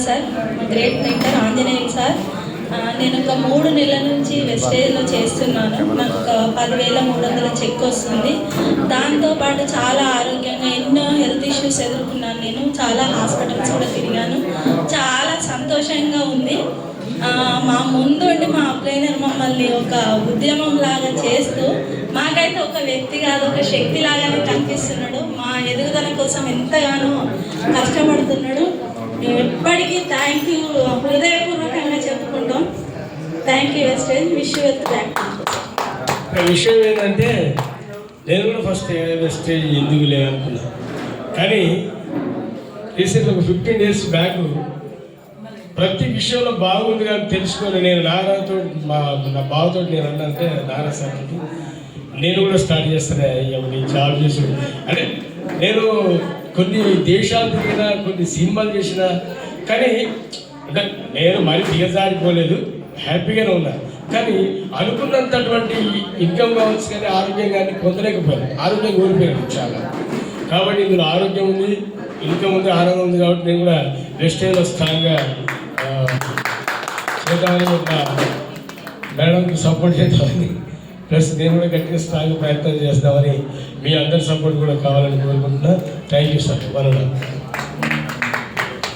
Sir మా great mentor Anjaneyulu sir. నేను ఒక 3 నెలల నుంచి వెస్టేజ్లో చేస్తున్నాను. నాకు ఒక 10,300 చెక్ వస్తుంది. దాంతోపాటు చాలా ఆరోగ్యంగా ఎన్నో హెల్త్ ఇష్యూస్ ఎదుర్కొన్నాను. నేను చాలా హాస్పిటల్స్ కూడా తిరిగాను. చాలా సంతోషంగా ఉంది. మా ముందుండి మా అప్లైనర్ మమ్మల్ని ఒక ఉద్యమం లాగా చేస్తూ మాకైతే ఒక వ్యక్తి కాదు, ఒక శక్తి లాగానే కనిపిస్తున్నాడు. మా ఎదుగుదల కోసం ఎంతగానో కష్టపడుతున్నాడు. ఎప్పటికీ థ్యాంక్ యూ హృదయపూర్వకంగా చెప్పుకుంటాం. Thank you Vestige. Wish you with back. విషయం ఏంటంటే నేను కూడా ఫస్ట్ వెస్టేజ్ ఎందుకు లేదనుకున్నా, కానీ రీసెంట్గా ఒక 15 days బ్యాక్ ప్రతి విషయంలో బాగుంది కానీ తెలుసుకొని నేను నారాతో నా బావతో నేను అన్నంటే నారా సార్కి నేను కూడా స్టార్ట్ చేస్తానే నేను జాబ్ చేసి అంటే నేను కొన్ని దేశాలు తిరిగినా కొన్ని సినిమాలు చేసినా కానీ అంటే నేను మరి దిగజారిపోలేదు, హ్యాపీగానే ఉన్నా. కానీ అనుకున్నంతటువంటి ఇన్కమ్ కావచ్చు కానీ ఆరోగ్యం కానీ పొందలేకపోయాను. ఆరోగ్యం కోల్పోయాను చాలా. కాబట్టి ఇందులో ఆరోగ్యం ఉంది, ఇన్కమ్ ఉంది, ఆనందం ఉంది. కాబట్టి నేను కూడా వెస్టేజ్లో స్ట్రాంగ్గా చేద్దామని ఒక మేడంకి సపోర్ట్ చేద్దామని, ప్లస్ నేను కూడా గట్టిగా స్ట్రాంగ్ ప్రయత్నం చేద్దామని మీ అందరి సపోర్ట్ కూడా కావాలని కోరుకుంటున్నా. Thank you sir.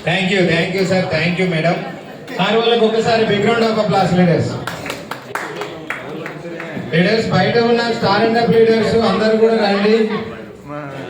Thank you sir. Thank you madam. Sir వాళ్ళకి ఒకసారి బ్యాక్గ్రౌండ్ ఆఫ్ క్లాస్ లీడర్స్ బయట ఉన్న స్టార్ అండ్ అప్ లీడర్స్ అందరూ కూడా రండి.